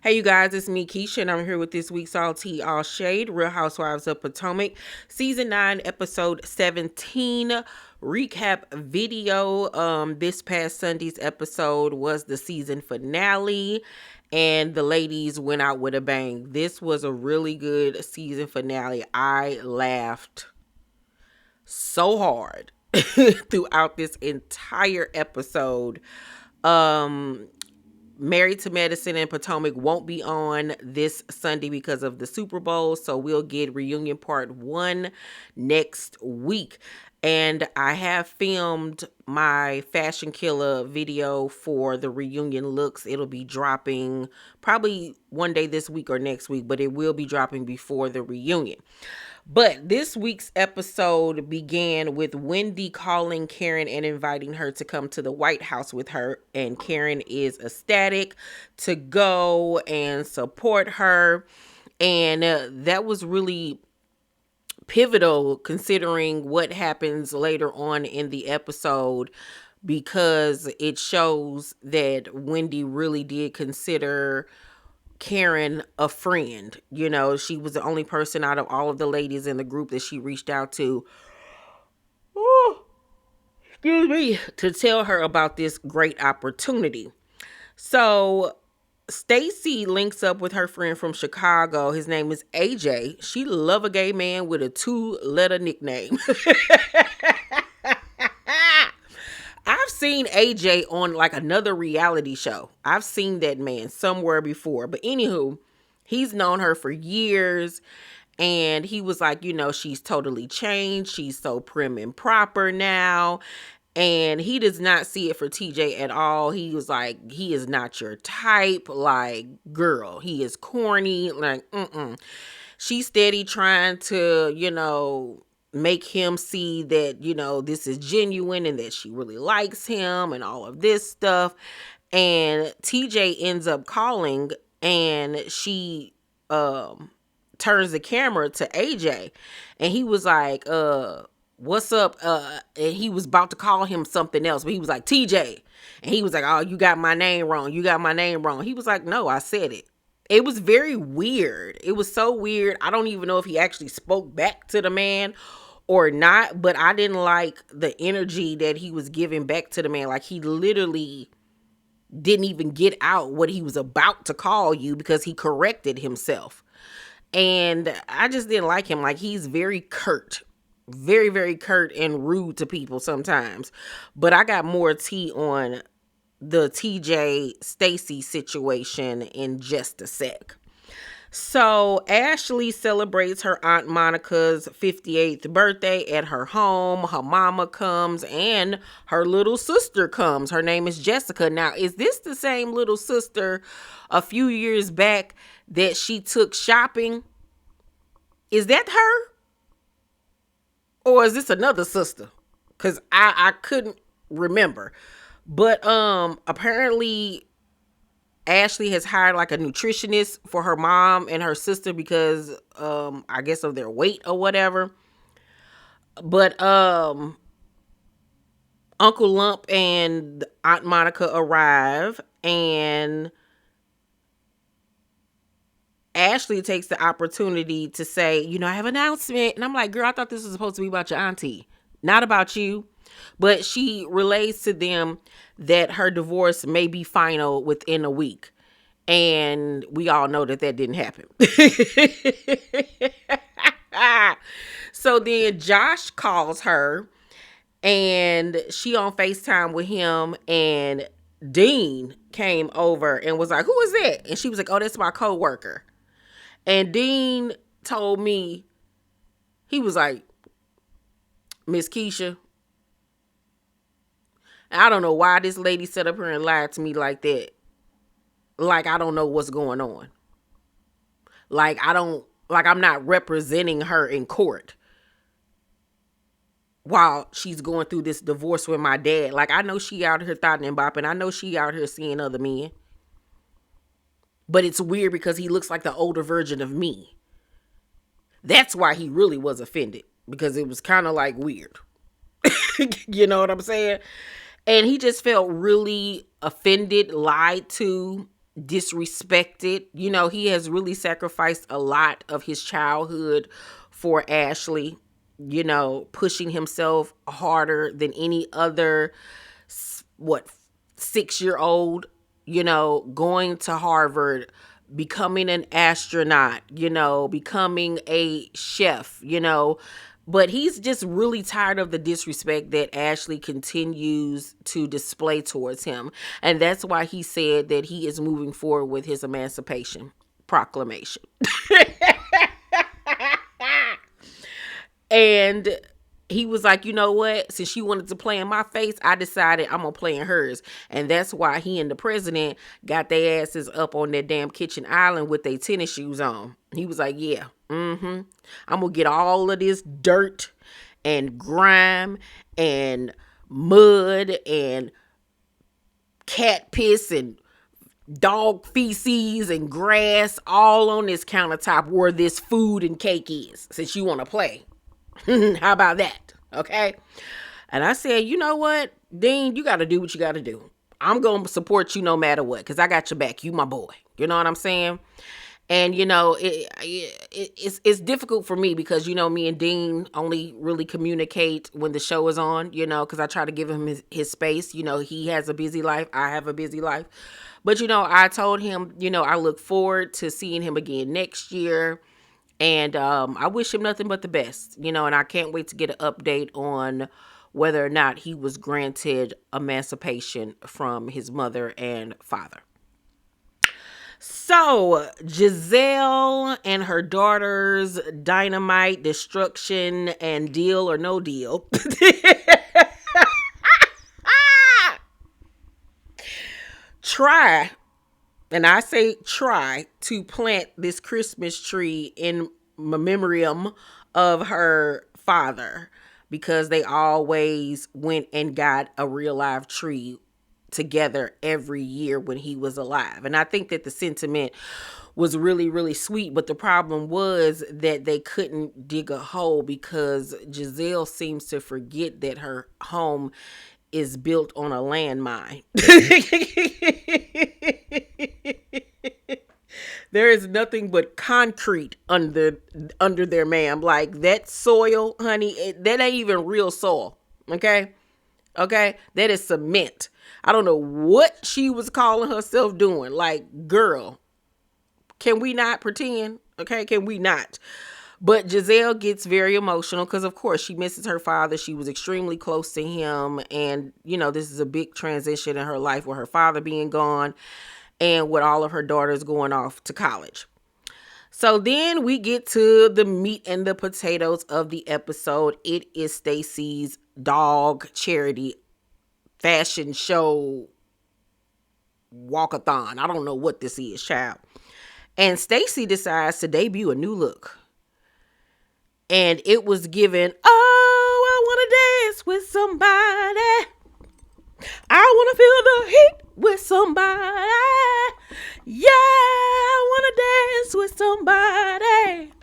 Hey, you guys, it's me, Keisha, and I'm here with this week's All Tea, All Shade, Real Housewives of Potomac, Season 9, Episode 17 recap video. This past Sunday's episode was the season finale, and the ladies went out with a bang. This was a really good season finale. I laughed so hard throughout this entire episode. Um, Married to Medicine and Potomac won't be on this Sunday because of the Super Bowl, so we'll get reunion part 1 next week. And I have filmed my Fashion Killer video for the reunion looks. It'll be dropping probably one day this week or next week, but it will be dropping before the reunion. But this week's episode began with Wendy calling Karen and inviting her to come to the White House with her. And Karen is ecstatic to go and support her. And that was really pivotal considering what happens later on in the episode, because it shows that Wendy really did consider Karen a friend. You know, she was the only person out of all of the ladies in the group that she reached out to, excuse me, to tell her about this great opportunity. So Stacey links up with her friend from Chicago. His name is AJ. She love a gay man with a 2-letter nickname. I've seen AJ on like another reality show. I've seen that man somewhere before. But anywho, he's known her for years. And he was like, you know, she's totally changed. She's so prim and proper now. And he does not see it for TJ at all. He was like, he is not your type. Like, girl, he is corny. Like, She's steady trying to, make him see that, this is genuine and that she really likes him and all of this stuff. And TJ ends up calling, and she turns the camera to AJ, and he was like, what's up? And he was about to call him something else, but he was like, TJ. And he was like, oh, you got my name wrong. You got my name wrong. He was like, no, I said it. It was very weird. It was so weird. I don't even know if he actually spoke back to the man or not, but I didn't like the energy that he was giving back to the man. Like, he literally didn't even get out what he was about to call you because he corrected himself. And I just didn't like him. Like, he's very curt. Very, very curt and rude to people sometimes. But I got more tea on the TJ Stacey situation in just a sec. So Ashley celebrates her Aunt Monica's 58th birthday at her home. Her mama comes and her little sister comes. Her name is Jessica. Now, is this the same little sister a few years back that she took shopping? Is that her? Or is this another sister? Because I couldn't remember. But apparently Ashley has hired like a nutritionist for her mom and her sister because I guess of their weight or whatever. But Uncle Lump and Aunt Monica arrive, and Ashley takes the opportunity to say, I have an announcement. And I'm like, girl, I thought this was supposed to be about your auntie, not about you. But she relays to them that her divorce may be final within a week. And we all know that didn't happen. So then Josh calls her, and she on FaceTime with him, and Dean came over and was like, who is that? And she was like, oh, that's my coworker. And Dean told me, he was like, Miss Keisha, I don't know why this lady sat up here and lied to me like that. Like, I don't know what's going on. Like, I'm not representing her in court while she's going through this divorce with my dad. Like, I know she out here thotting and bopping. I know she out here seeing other men. But it's weird because he looks like the older version of me. That's why he really was offended. Because it was kind of like weird. You know what I'm saying? And he just felt really offended, lied to, disrespected. You know, he has really sacrificed a lot of his childhood for Ashley, you know, pushing himself harder than any other, what, 6-year old, you know, going to Harvard, becoming an astronaut, you know, becoming a chef, you know. But he's just really tired of the disrespect that Ashley continues to display towards him. And that's why he said that he is moving forward with his emancipation proclamation. And he was like, you know what? Since she wanted to play in my face, I decided I'm going to play in hers. And that's why he and the president got their asses up on that damn kitchen island with their tennis shoes on. He was like, yeah, I'm going to get all of this dirt and grime and mud and cat piss and dog feces and grass all on this countertop where this food and cake is, since you want to play. How about that? Okay. And I said, you know what, Dean, you got to do what you got to do. I'm going to support you no matter what, because I got your back. You my boy. You know what I'm saying? And, you know, it's difficult for me because, you know, me and Dean only really communicate when the show is on, you know, because I try to give him his space. You know, he has a busy life. I have a busy life. But, you know, I told him, you know, I look forward to seeing him again next year. And I wish him nothing but the best, you know, and I can't wait to get an update on whether or not he was granted emancipation from his mother and father. So, Gizelle and her daughters, dynamite, destruction, and deal or no deal. Try, and I say try, to plant this Christmas tree in memoriam of her father, because they always went and got a real live tree together every year when he was alive. And I think that the sentiment was really, really sweet. But the problem was that they couldn't dig a hole because Gizelle seems to forget that her home is built on a landmine. There is nothing but concrete under there, ma'am. Like, that soil, honey, that ain't even real soil. Okay? Okay? That is cement. I don't know what she was calling herself doing. Like, girl, can we not pretend? Okay? Can we not? But Gizelle gets very emotional because, of course, she misses her father. She was extremely close to him. And, you know, this is a big transition in her life with her father being gone and with all of her daughters going off to college. So then we get to the meat and the potatoes of the episode. It is Stacey's dog charity fashion show walkathon. I don't know what this is, child. And Stacey decides to debut a new look. And it was given, oh, I want to dance with somebody. I want to feel the heat with somebody. Yeah, I want to dance with somebody.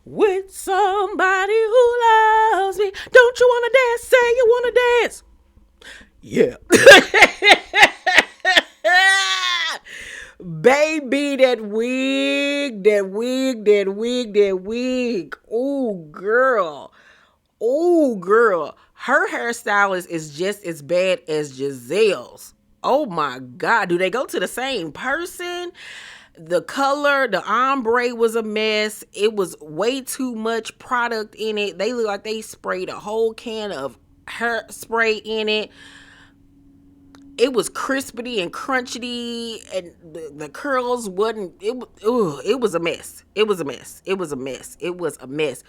With somebody who loves me. Don't you want to dance? Say you want to dance. Yeah. Baby, that wig. Oh, girl. Her hairstylist is just as bad as Gizelle's. Oh my God. Do they go to the same person? The color, the ombre was a mess. It was way too much product in it. They look like they sprayed a whole can of hairspray in it. It was crispity and crunchity, and the curls wasn't. It was a mess. It was a mess.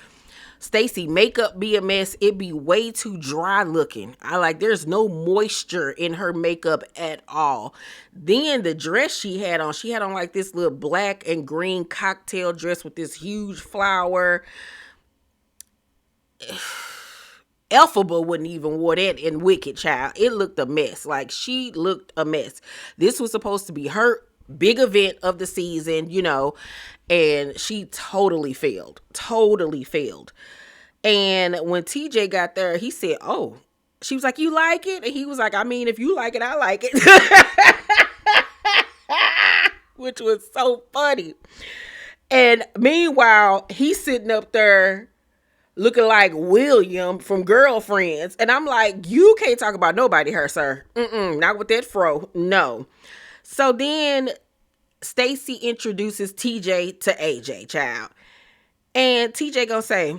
Stacey makeup be a mess. It be way too dry looking. There's no moisture in her makeup at all. Then the dress she had on like this little black and green cocktail dress with this huge flower. Elphaba wouldn't even wore that in Wicked, child. It looked a mess. Like, she looked a mess. This was supposed to be her big event of the season, you know, and she totally failed. And when TJ got there, he said, oh, she was like, you like it? And he was like, I mean, if you like it, I like it. which was so funny. And meanwhile, he's sitting up there looking like William from Girlfriends. And I'm like, you can't talk about nobody here, sir. Not with that fro. No. So then Stacey introduces TJ to AJ, child. And TJ gonna say,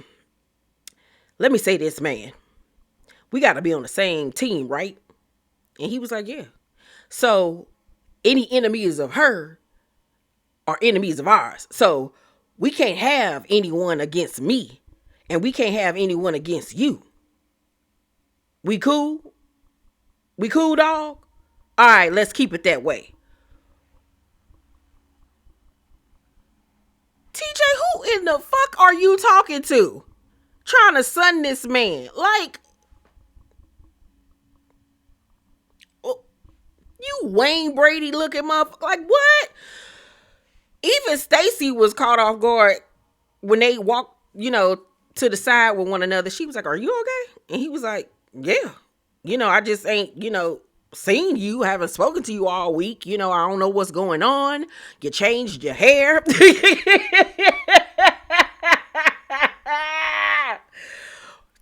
let me say this, man. We gotta be on the same team, right? And he was like, yeah. So any enemies of her are enemies of ours. So we can't have anyone against me. And we can't have anyone against you. We cool? We cool, dog? All right, let's keep it that way. TJ, who in the fuck are you talking to? Trying to sun this man. Like, you Wayne Brady looking motherfucker. Like, what? Even Stacey was caught off guard when they walked, to the side with one another. She was like, are you okay? And he was like, yeah. I just ain't, seen you, haven't spoken to you all week. I don't know what's going on. You changed your hair.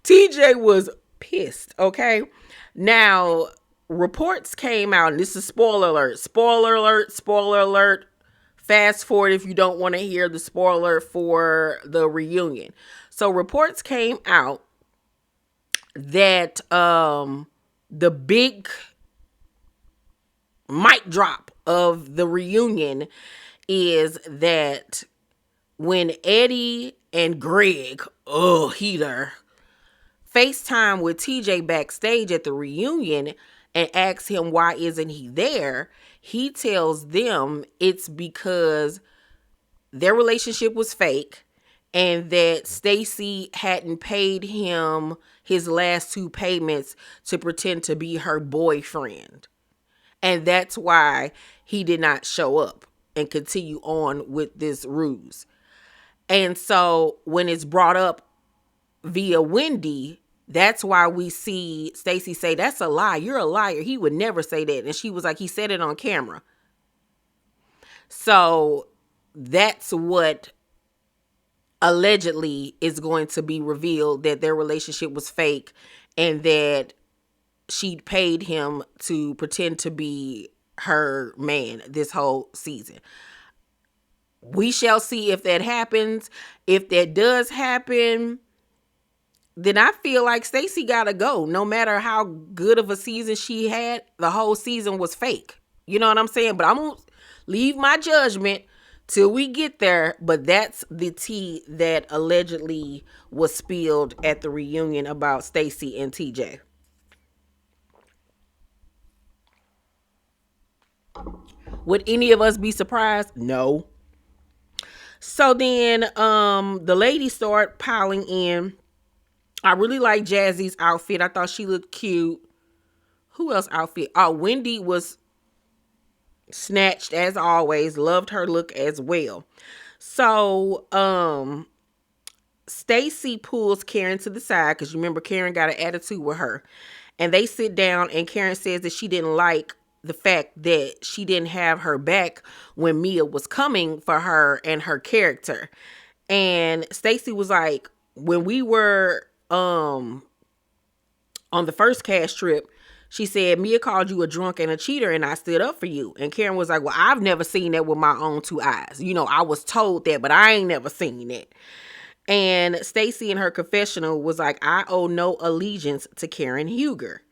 TJ was pissed, okay? Now, reports came out, and this is spoiler alert. Spoiler alert, spoiler alert. Fast forward if you don't want to hear the spoiler for the reunion. So reports came out that the big mic drop of the reunion is that when Eddie and Greg, heater, FaceTime with TJ backstage at the reunion and asks him why isn't he there, he tells them it's because their relationship was fake and that Stacey hadn't paid him his last 2 payments to pretend to be her boyfriend. And that's why he did not show up and continue on with this ruse. And so when it's brought up via Wendy, that's why we see Stacey say, that's a lie. You're a liar. He would never say that. And she was like, he said it on camera. So that's what allegedly is going to be revealed, that their relationship was fake and that she paid him to pretend to be her man this whole season. We shall see if that happens. If that does happen, then I feel like Stacey gotta go. No matter how good of a season she had, the whole season was fake. You know what I'm saying? But I'm gonna leave my judgment till we get there. But that's the tea that allegedly was spilled at the reunion about Stacey and TJ. Would any of us be surprised? No. So then the ladies start piling in. I really like Jazzy's outfit. I thought she looked cute. Who else outfit? Oh, Wendy was snatched as always. Loved her look as well. So Stacey pulls Karen to the side because you remember Karen got an attitude with her. And they sit down and Karen says that she didn't like the fact that she didn't have her back when Mia was coming for her and her character. And Stacey was like, when we were on the first cast trip, she said, Mia called you a drunk and a cheater and I stood up for you. And Karen was like, well, I've never seen that with my own 2 eyes. I was told that, but I ain't never seen it. And Stacey in her confessional was like, I owe no allegiance to Karen Huger.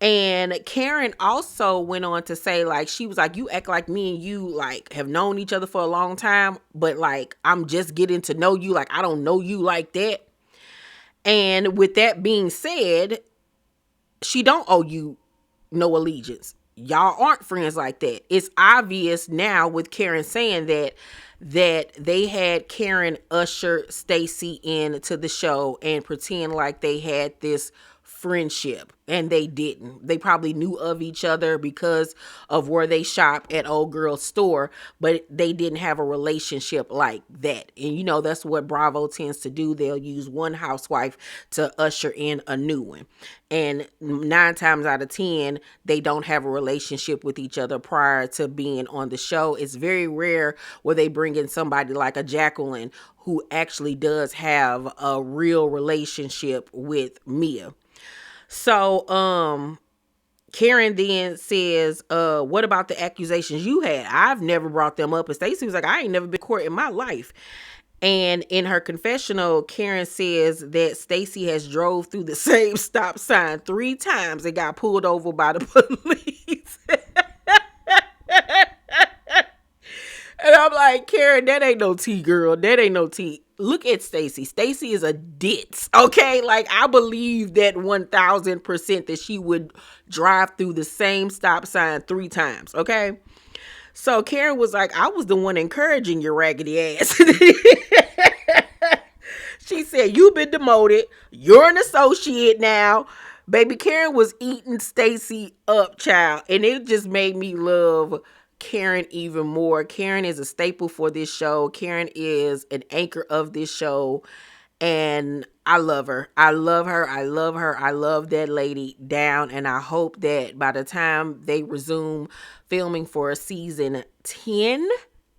And Karen also went on to say, like, she was like, you act like me and you, like, have known each other for a long time, but, like, I'm just getting to know you. Like, I don't know you like that. And with that being said, she don't owe you no allegiance. Y'all aren't friends like that. It's obvious now with Karen saying that they had Karen usher Stacey into the show and pretend like they had this friendship, and they didn't. They probably knew of each other because of where they shop at old girl's store, but they didn't have a relationship like that. And you know, that's what Bravo tends to do. They'll use one housewife to usher in a new one, and 9 times out of 10 they don't have a relationship with each other prior to being on the show. It's very rare where they bring in somebody like a Jacqueline who actually does have a real relationship with Mia. So Karen then says, what about the accusations you had? I've never brought them up. And Stacey was like, I ain't never been to court in my life. And in her confessional, Karen says that Stacey has drove through the same stop sign 3 times and got pulled over by the police. And I'm like, Karen, that ain't no tea, girl. That ain't no tea. Look at Stacey. Stacey is a ditz, okay? Like, I believe that 1,000% that she would drive through the same stop sign 3 times, okay? So Karen was like, I was the one encouraging your raggedy ass. She said, you've been demoted. You're an associate now. Baby, Karen was eating Stacey up, child. And it just made me love Karen even more. Karen is a staple for this show. Karen is an anchor of this show. And I love her. I love her. I love her. I love that lady down. And I hope that by the time they resume filming for season 10,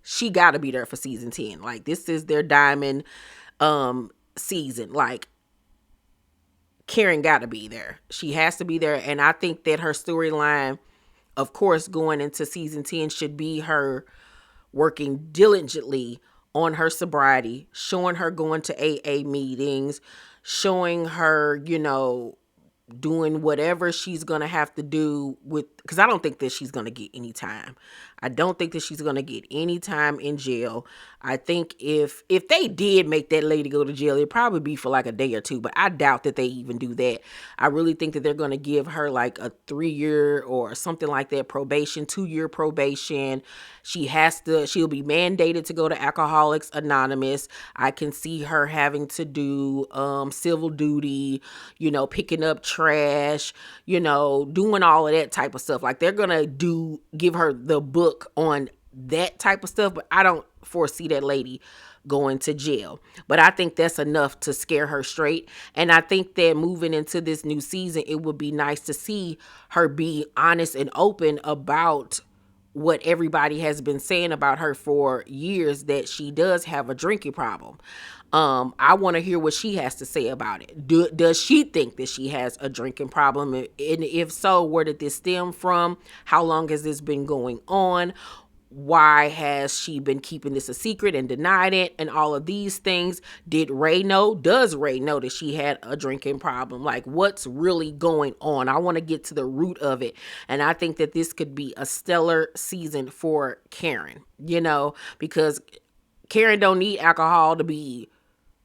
she got to be there for season 10. Like, this is their diamond season. Like, Karen got to be there. She has to be there. And I think that her storyline, of course, going into season 10 should be her working diligently on her sobriety, showing her going to AA meetings, showing her, you know, doing whatever she's going to have to do with, because I don't think that she's going to get any time. I don't think that she's going to get any time in jail. I think if they did make that lady go to jail, it'd probably be for like a day or 2, but I doubt that they even do that. I really think that they're going to give her like a 3-year or something like that probation, 2-year probation. She'll be mandated to go to Alcoholics Anonymous. I can see her having to do civil duty, you know, picking up trash, you know, doing all of that type of stuff. Like, they're going to give her the book on that type of stuff, but I don't foresee that lady going to jail. But I think that's enough to scare her straight. And I think that moving into this new season, it would be nice to see her be honest and open about what everybody has been saying about her for years, that she does have a drinking problem. I want to hear what she has to say about it. Does she think that she has a drinking problem? And if so, where did this stem from? How long has this been going on? Why has she been keeping this a secret and denied it and all of these things? Did Ray know? Does Ray know that she had a drinking problem? Like, what's really going on? I want to get to the root of it. And I think that this could be a stellar season for Karen, you know, because Karen don't need alcohol to be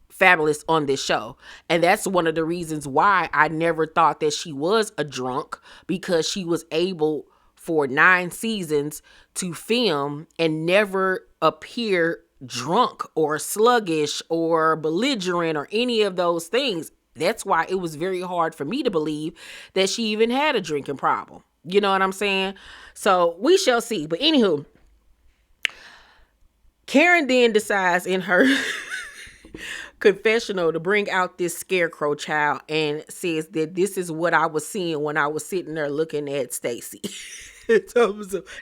fabulous on this show. And that's one of the reasons why I never thought that she was a drunk, because she was able for 9 seasons to film and never appear drunk or sluggish or belligerent or any of those things. That's why it was very hard for me to believe that she even had a drinking problem. You know what I'm saying? So we shall see. But anywho, Karen then decides in her confessional to bring out this scarecrow, child, and says that this is what I was seeing when I was sitting there looking at Stacey.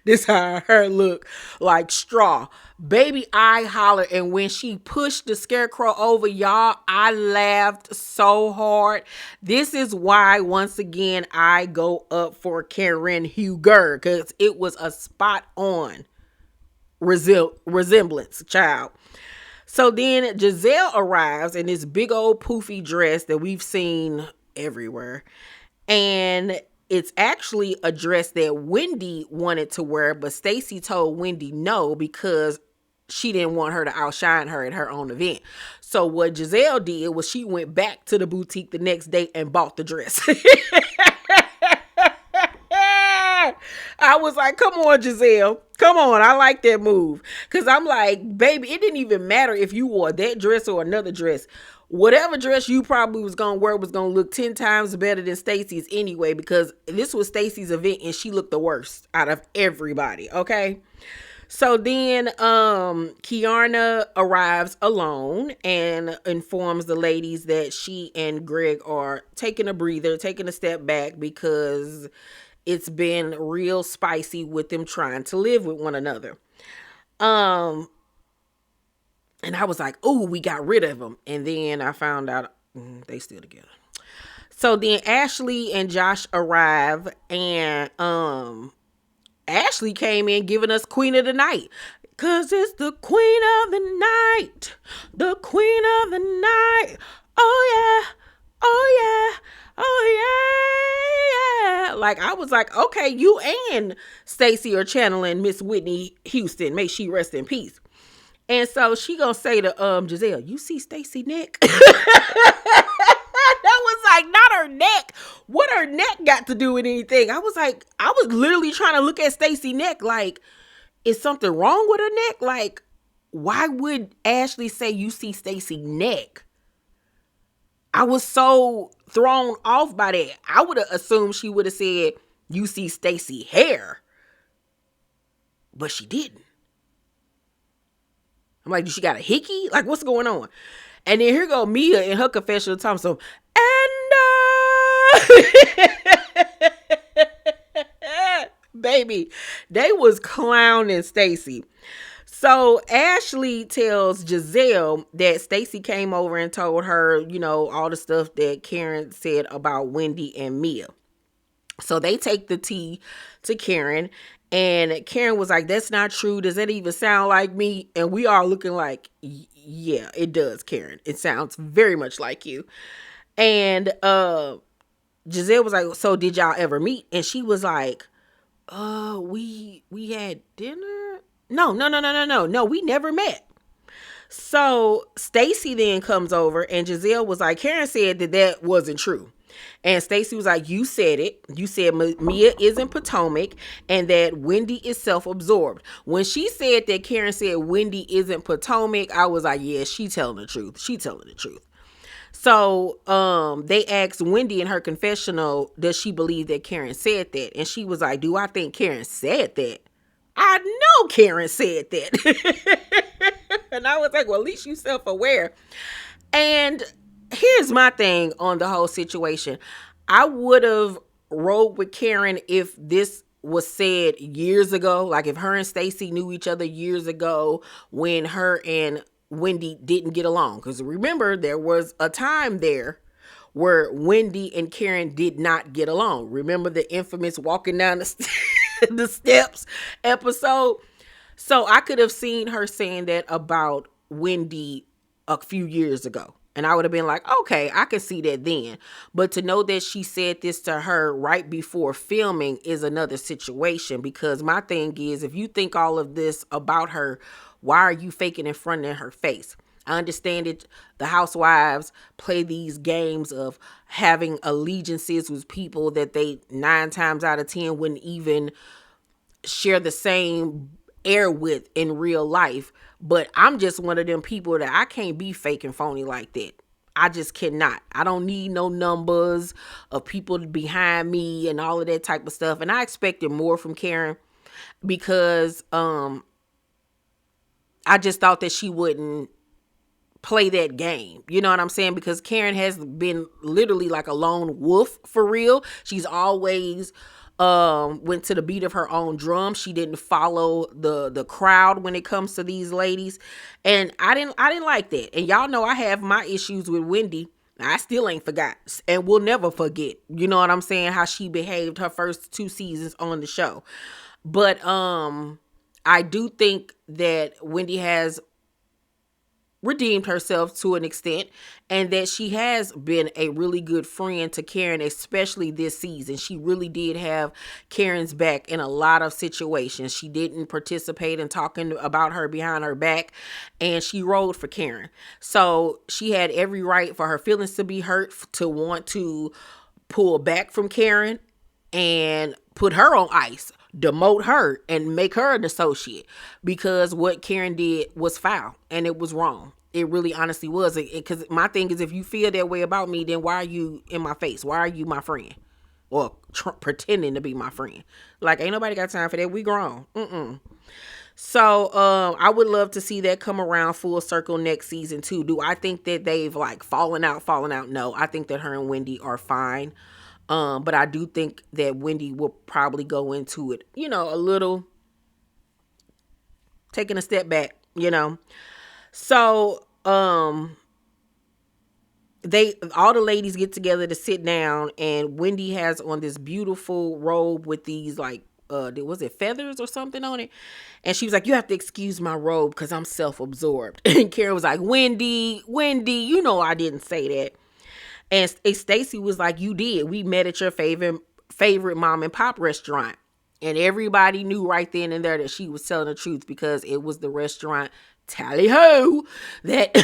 This how her look like straw. Baby, I hollered, and when she pushed the scarecrow over, y'all, I laughed so hard. This is why, once again, I go up for Karen Huger, because it was a spot on resemblance, child. So then Gizelle arrives in this big old poofy dress that we've seen everywhere. And it's actually a dress that Wendy wanted to wear, but Stacey told Wendy no, because she didn't want her to outshine her at her own event. So what Gizelle did was she went back to the boutique the next day and bought the dress. I was like, come on, Gizelle. Come on. I like that move. Because I'm like, baby, it didn't even matter if you wore that dress or another dress. Whatever dress you probably was going to wear was going to look 10 times better than Stacey's anyway, because this was Stacey's event and she looked the worst out of everybody. Okay. So then Kiana arrives alone and informs the ladies that she and Greg are taking a breather, taking a step back, because it's been real spicy with them trying to live with one another. And I was like, oh, we got rid of them. And then I found out they still together. So then Ashley and Josh arrive, and Ashley came in giving us Queen of the Night. Cause it's the Queen of the Night. The Queen of the Night. Oh yeah. Oh yeah. Oh yeah. Like, I was like, okay, you and Stacey are channeling Miss Whitney Houston. May she rest in peace. And so she gonna say to Gizelle, you see Stacey neck? That was like, not her neck. What her neck got to do with anything? I was like, I was literally trying to look at Stacey neck like, is something wrong with her neck? Like, why would Ashley say you see Stacey neck? I was so thrown off by that. I would have assumed she would have said you see Stacey hair. But she didn't. I'm like, she got a hickey? Like, what's going on? And then here go Mia in her confessional time. So, baby, they was clowning Stacey. So Ashley tells Gizelle that Stacey came over and told her, you know, all the stuff that Karen said about Wendy and Mia. So they take the tea to Karen, and Karen was like, that's not true. Does that even sound like me? And we are looking like, yeah, it does, Karen. It sounds very much like you. And Gizelle was like, so did y'all ever meet? And she was like, we had dinner? No, we never met. So Stacey then comes over, and Gizelle was like, Karen said that wasn't true. And Stacey was like, you said it. You said Mia isn't Potomac and that Wendy is self-absorbed. When she said that Karen said Wendy isn't Potomac, I was like, yeah, she telling the truth. She telling the truth. So they asked Wendy in her confessional, does she believe that Karen said that? And she was like, do I think Karen said that? I know Karen said that. And I was like, well, at least you self-aware. And here's my thing on the whole situation. I would have rode with Karen if this was said years ago. Like if her and Stacey knew each other years ago when her and Wendy didn't get along. Because remember, there was a time there where Wendy and Karen did not get along. Remember the infamous walking down the steps episode? So I could have seen her saying that about Wendy a few years ago. And I would have been like, okay, I can see that then. But to know that she said this to her right before filming is another situation. Because my thing is, if you think all of this about her, why are you faking in front of her face? I understand it. The housewives play these games of having allegiances with people that they 9 times out of 10 wouldn't even share the same air with in real life. But I'm just one of them people that I can't be fake and phony like that. I just cannot. I don't need no numbers of people behind me and all of that type of stuff. And I expected more from Karen because I just thought that she wouldn't play that game. You know what I'm saying? Because Karen has been literally like a lone wolf for real. She's always went to the beat of her own drum. She didn't follow the crowd when it comes to these ladies. And I didn't like that. And y'all know I have my issues with Wendy. I still ain't forgot and will never forget. You know what I'm saying? How she behaved her first 2 seasons on the show. But I do think that Wendy has redeemed herself to an extent, and that she has been a really good friend to Karen, especially this season. She really did have Karen's back in a lot of situations. She didn't participate in talking about her behind her back, and she rode for Karen. So she had every right for her feelings to be hurt, to want to pull back from Karen and put her on ice. demote her and make her an associate, because what Karen did was foul and it was wrong. It really honestly was. Because my thing is, if you feel that way about me, then why are you in my face? Why are you my friend? Or pretending to be my friend? Like, ain't nobody got time for that. We grown. So I would love to see that come around full circle next season too. Do I think that they've like fallen out? No, I think that her and Wendy are fine. But I do think that Wendy will probably go into it, a little taking a step back. So they all the ladies get together to sit down, and Wendy has on this beautiful robe with these like was it feathers or something on it? And she was like, you have to excuse my robe because I'm self-absorbed. And Karen was like, Wendy, I didn't say that. And Stacey was like, you did. We met at your favorite mom and pop restaurant. And everybody knew right then and there that she was telling the truth, because it was the restaurant Tally Ho that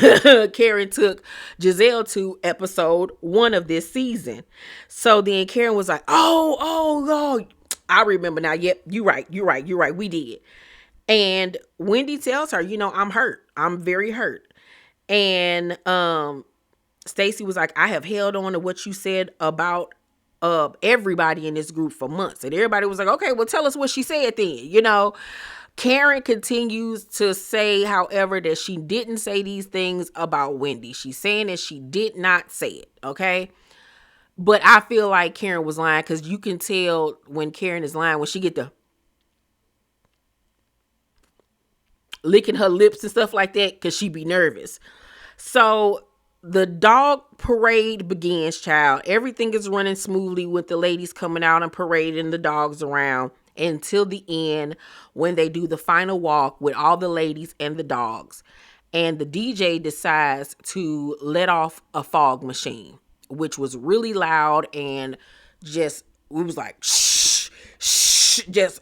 Karen took Gizelle to episode 1 of this season. So then Karen was like, oh, I remember now. Yep, you're right. We did. And Wendy tells her, I'm hurt. I'm very hurt. And Stacey was like, I have held on to what you said about everybody in this group for months. And everybody was like, okay, well, tell us what she said then. Karen continues to say, however, that she didn't say these things about Wendy. She's saying that she did not say it, okay? But I feel like Karen was lying, because you can tell when Karen is lying when she get the licking her lips and stuff like that, because she be nervous. So the dog parade begins, child. Everything is running smoothly with the ladies coming out and parading the dogs around until the end, when they do the final walk with all the ladies and the dogs. And the DJ decides to let off a fog machine, which was really loud, and it was like shh, shh, just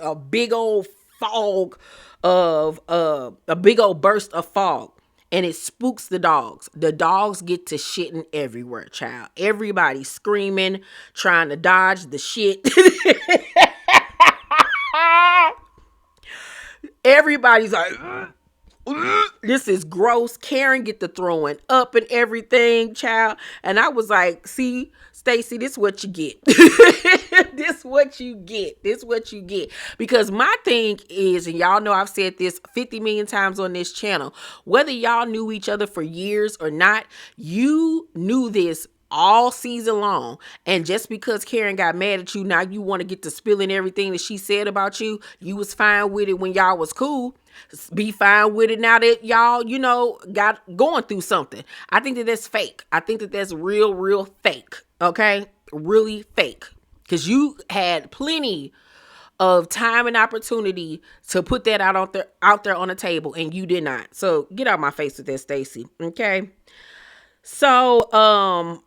a big old fog of a big old burst of fog. And it spooks the dogs. The dogs get to shitting everywhere, child. Everybody screaming, trying to dodge the shit. Everybody's like, this is gross. Karen get to throwing up and everything, child. And I was like, see, Stacey, this what you get. This what you get. Because my thing is, and y'all know I've said this 50 million times on this channel, whether y'all knew each other for years or not, you knew this all season long. And just because Karen got mad at you, now you want to get to spilling everything that she said about you. You was fine with it when y'all was cool. Be fine with it now that y'all, got going through something. I think that that's fake. I think that that's real fake. Okay? Really fake. Because you had plenty of time and opportunity to put that out there on the table, and you did not. So get out my face with that, Stacey. Okay? So,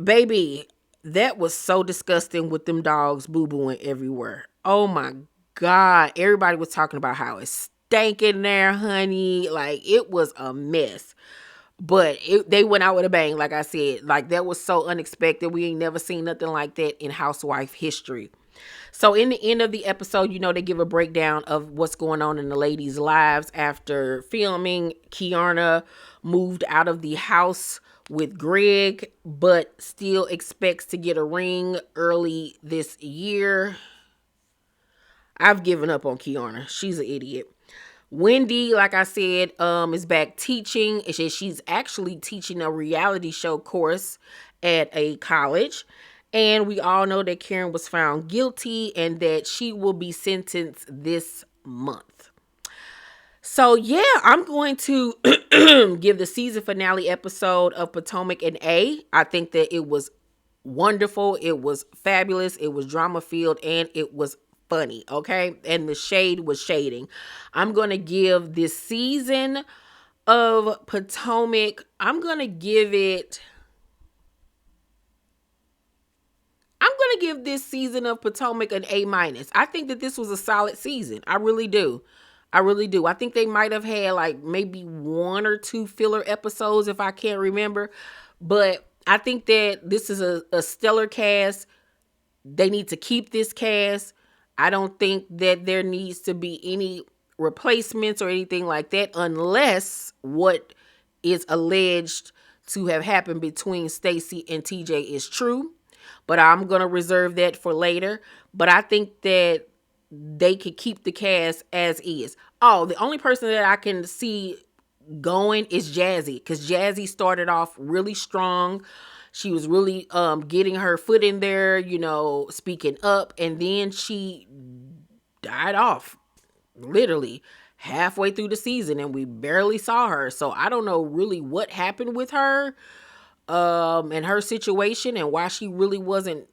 baby, that was so disgusting with them dogs boo-booing everywhere. Oh my God. Everybody was talking about how it's stank in there, honey. Like, it was a mess. But they went out with a bang, like I said. Like, that was so unexpected. We ain't never seen nothing like that in housewife history. So in the end of the episode, they give a breakdown of what's going on in the ladies' lives after filming. Kiana moved out of the house with Greg, but still expects to get a ring early this year. I've given up on Kiana. She's an idiot. Wendy, like I said, is back teaching. She's actually teaching a reality show course at a college. And we all know that Karen was found guilty and that she will be sentenced this month. So, yeah, I'm going to give the season finale episode of Potomac an A. I think that it was wonderful. It was fabulous. It was drama-filled, and it was funny, okay? And the shade was shading. I'm going to give this season of Potomac, I'm going to give this season of Potomac an A-. I think that this was a solid season. I really do. I think they might have had like maybe 1 or 2 filler episodes if I can't remember. But I think that this is a stellar cast. They need to keep this cast. I don't think that there needs to be any replacements or anything like that unless what is alleged to have happened between Stacey and TJ is true. But I'm going to reserve that for later. But I think that they could keep the cast as is. Oh, the only person that I can see going is Jazzy, because Jazzy started off really strong. She was really getting her foot in there, you know, speaking up, and then she died off literally halfway through the season and we barely saw her. So I don't know really what happened with her and her situation and why she really wasn't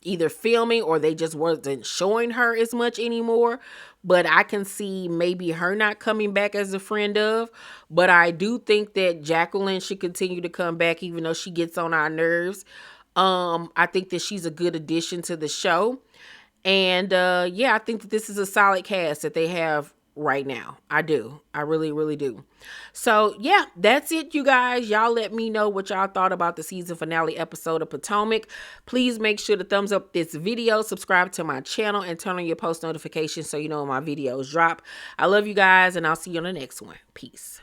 either filming or they just wasn't showing her as much anymore. But I can see maybe her not coming back as a friend of. But I do think that Jacqueline should continue to come back even though she gets on our nerves. I think that she's a good addition to the show. And yeah, I think that this is a solid cast that they have right now. I do. I really, really do. So yeah, that's it, you guys. Y'all let me know what y'all thought about the season finale episode of Potomac. Please make sure to thumbs up this video, subscribe to my channel, and turn on your post notifications so you know when my videos drop. I love you guys, and I'll see you on the next one. Peace.